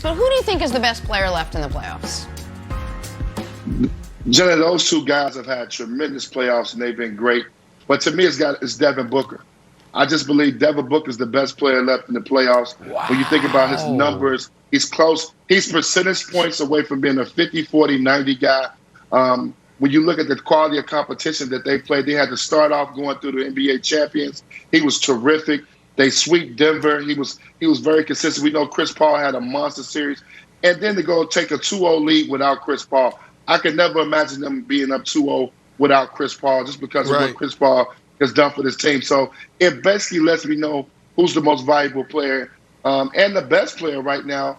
but who do you think is the best player left in the playoffs? Jenna, those two guys have had tremendous playoffs, and they've been great. But to me, it's Devin Booker. I just believe Devin Booker is the best player left in the playoffs. Wow. When you think about his numbers, he's close. He's percentage points away from being a 50, 40, 90 guy. When you look at the quality of competition that they played, they had to start off going through the NBA champions. He was terrific. They sweep Denver. He was very consistent. We know Chris Paul had a monster series. And then to go take a 2-0 lead without Chris Paul. I could never imagine them being up 2-0 without Chris Paul just because of what Chris Paul has done for this team. So it basically lets me know who's the most valuable player and the best player right now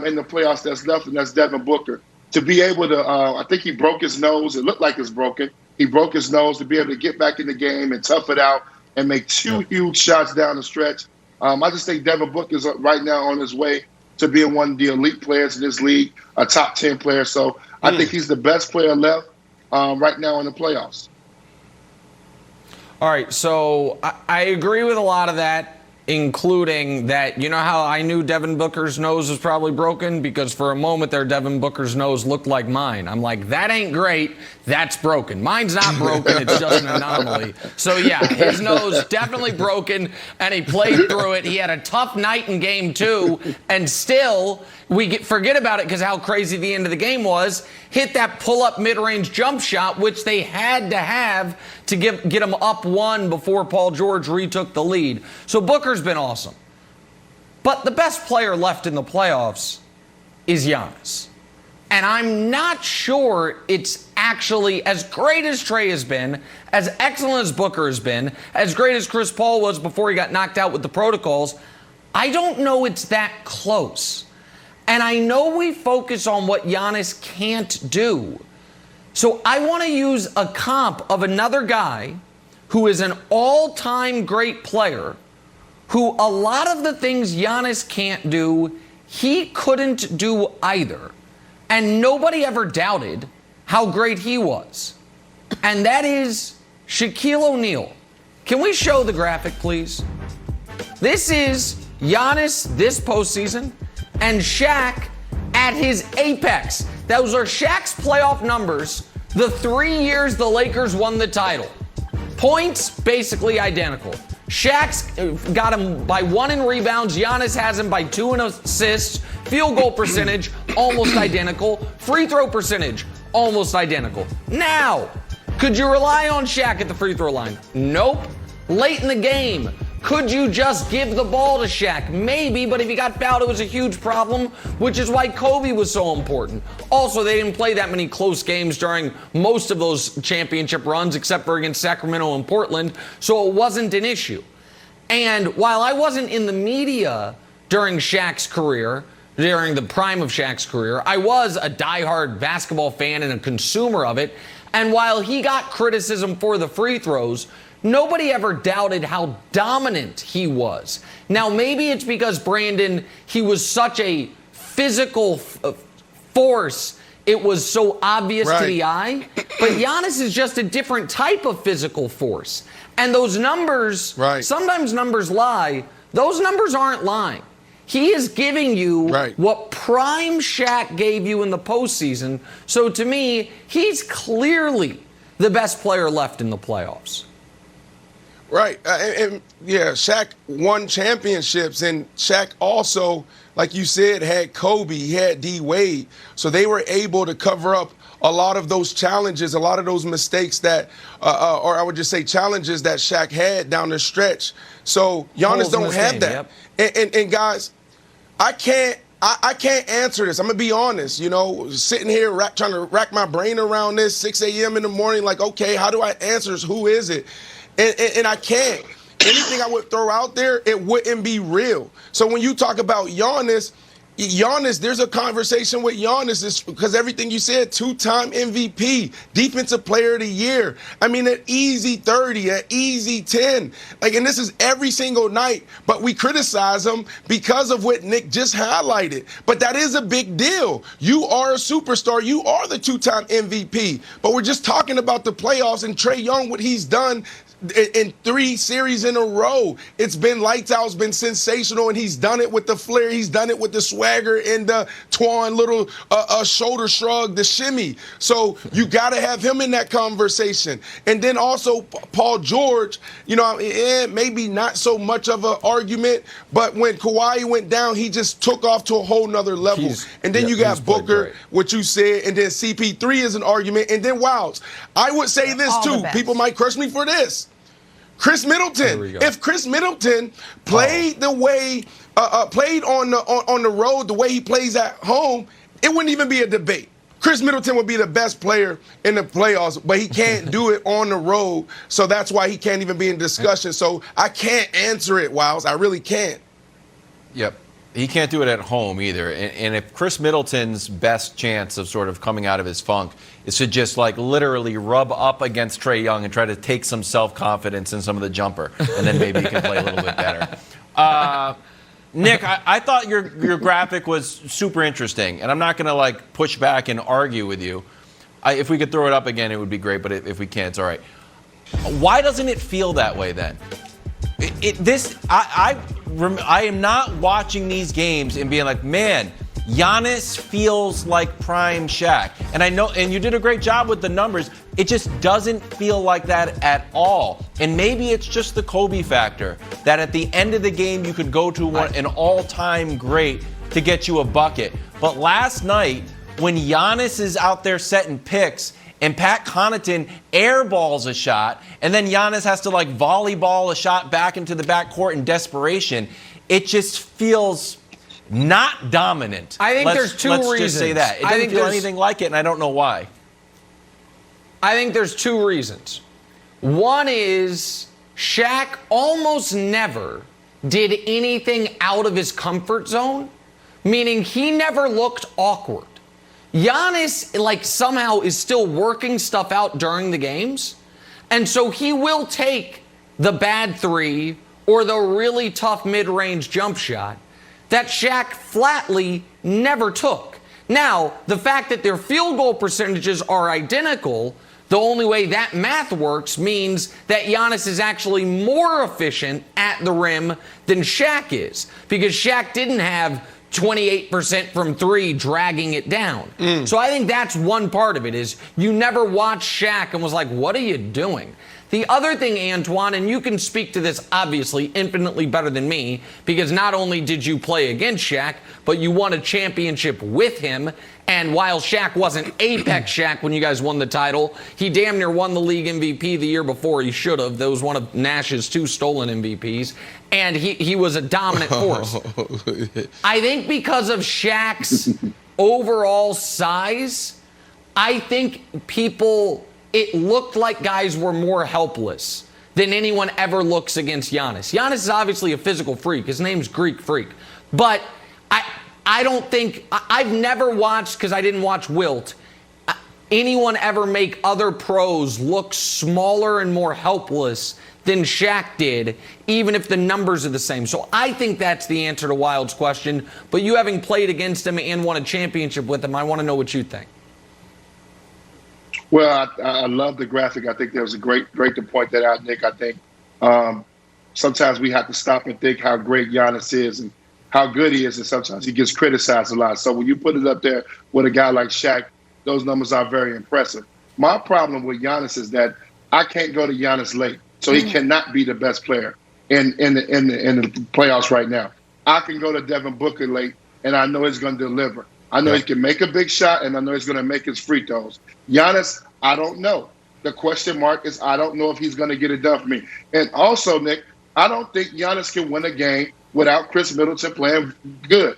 in the playoffs that's left, and that's Devin Booker. To be able to, I think he broke his nose. It looked like it's broken. He broke his nose to be able to get back in the game and tough it out and make two huge shots down the stretch. I just think Devin Booker is right now on his way to being one of the elite players in this league, a top 10 player. So I think he's the best player left right now in the playoffs. All right, so I agree with a lot of that, including that, you know how I knew Devin Booker's nose was probably broken? Because for a moment there, Devin Booker's nose looked like mine. I'm like, that ain't great. That's broken. Mine's not broken. It's just an anomaly. So, yeah, his nose definitely broken, and he played through it. He had a tough night in Game 2, and still forget about it because how crazy the end of the game was. Hit that pull-up mid-range jump shot, which they had to have to get him up 1 before Paul George retook the lead. So Booker's been awesome. But the best player left in the playoffs is Giannis. And I'm not sure it's actually as great as Trae has been, as excellent as Booker has been, as great as Chris Paul was before he got knocked out with the protocols. I don't know it's that close. And I know we focus on what Giannis can't do. So I want to use a comp of another guy who is an all-time great player who a lot of the things Giannis can't do, he couldn't do either. And nobody ever doubted how great he was. And that is Shaquille O'Neal. Can we show the graphic, please? This is Giannis this postseason and Shaq at his apex. Those are Shaq's playoff numbers the 3 years the Lakers won the title. Points, basically identical. Shaq's got him by 1 in rebounds. Giannis has him by 2 in assists. Field goal percentage, almost identical. Free throw percentage, almost identical. Now, could you rely on Shaq at the free throw line? Nope. Late in the game, could you just give the ball to Shaq? Maybe, but if he got fouled, it was a huge problem, which is why Kobe was so important. Also, they didn't play that many close games during most of those championship runs, except for against Sacramento and Portland, so it wasn't an issue. And while I wasn't in the media during Shaq's career, during the prime of Shaq's career, I was a diehard basketball fan and a consumer of it. And while he got criticism for the free throws, nobody ever doubted how dominant he was. Now, maybe it's because, Brandon, he was such a physical force. It was so obvious to the eye. But Giannis is just a different type of physical force. And those numbers, sometimes numbers lie. Those numbers aren't lying. He is giving you what prime Shaq gave you in the postseason. So to me, he's clearly the best player left in the playoffs. Right. And Shaq won championships, and Shaq also, like you said, had Kobe, he had D. Wade. So they were able to cover up a lot of those challenges, a lot of those mistakes that, or I would just say challenges that Shaq had down the stretch. So Giannis don't have that. And guys, I can't answer this. I'm going to be honest, sitting here trying to rack my brain around this 6 a.m. in the morning, like, okay, how do I answer this? Who is it? And I can't. Anything I would throw out there, it wouldn't be real. So when you talk about Giannis, there's a conversation with Giannis because everything you said, 2-time MVP, Defensive Player of the Year. I mean, an easy 30, an easy 10. And this is every single night, but we criticize him because of what Nick just highlighted. But that is a big deal. You are a superstar. You are the 2-time MVP. But we're just talking about the playoffs and Trae Young, what he's done in 3 series in a row. It's been lights out. It's been sensational, and he's done it with the flair. He's done it with the swagger and the Twan little shoulder shrug, the shimmy. So you got to have him in that conversation. And then also Paul George, maybe not so much of an argument, but when Kawhi went down, he just took off to a whole nother level. And then you got Booker, what you said, and then CP3 is an argument, and then Wilds. I would say this too. People might crush me for this. Chris Middleton. If Chris Middleton played the way played on the road the way he plays at home, it wouldn't even be a debate. Chris Middleton would be the best player in the playoffs, but he can't do it on the road, so that's why he can't even be in discussion. So I can't answer it, Wilds. I really can't. Yep. He can't do it at home either. And if Chris Middleton's best chance of sort of coming out of his funk is to just like literally rub up against Trae Young and try to take some self-confidence in some of the jumper, and then maybe he can play a little bit better. Nick, I thought your graphic was super interesting, and I'm not going to like push back and argue with you. If we could throw it up again, it would be great, but if we can't, it's all right. Why doesn't it feel that way then? I am not watching these games and being like, man, Giannis feels like prime Shaq. And I know, and you did a great job with the numbers. It just doesn't feel like that at all. And maybe it's just the Kobe factor, that at the end of the game you could go to an all-time great to get you a bucket. But last night, when Giannis is out there setting picks and Pat Connaughton airballs a shot, and then Giannis has to like volleyball a shot back into the backcourt in desperation, it just feels not dominant. I think there's two reasons. Let's just say that. It doesn't feel anything like it, and I don't know why. I think there's 2 reasons. One is Shaq almost never did anything out of his comfort zone, meaning he never looked awkward. Giannis, like, somehow is still working stuff out during the games, and so he will take the bad 3 or the really tough mid-range jump shot that Shaq flatly never took. Now, the fact that their field goal percentages are identical, the only way that math works means that Giannis is actually more efficient at the rim than Shaq is, because Shaq didn't have 28% from 3 dragging it down. So I think that's one part of it, is you never watched Shaq and was like, what are you doing? The other thing, Antoine, and you can speak to this obviously infinitely better than me, because not only did you play against Shaq, but you won a championship with him. And while Shaq wasn't Apex Shaq when you guys won the title, he damn near won the league MVP the year before. He should have. That was one of Nash's 2 stolen MVPs. And he was a dominant force. I think because of Shaq's overall size, I think it looked like guys were more helpless than anyone ever looks against Giannis. Giannis is obviously a physical freak. His name's Greek Freak. But I don't think, I've never watched, because I didn't watch Wilt, anyone ever make other pros look smaller and more helpless than Shaq did, even if the numbers are the same. So I think that's the answer to Wild's question. But you having played against him and won a championship with him, I want to know what you think. Well, I love the graphic. I think that was great to point that out, Nick. I think sometimes we have to stop and think how great Giannis is and how good he is, and sometimes he gets criticized a lot. So when you put it up there with a guy like Shaq, those numbers are very impressive. My problem with Giannis is that I can't go to Giannis late, so he cannot be the best player in the playoffs right now. I can go to Devin Booker late, and I know he's going to deliver. I know he can make a big shot, and I know he's going to make his free throws. Giannis, I don't know. The question mark is I don't know if he's going to get it done for me. And also, Nick, I don't think Giannis can win a game without Chris Middleton playing good.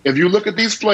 If you look at these playoffs,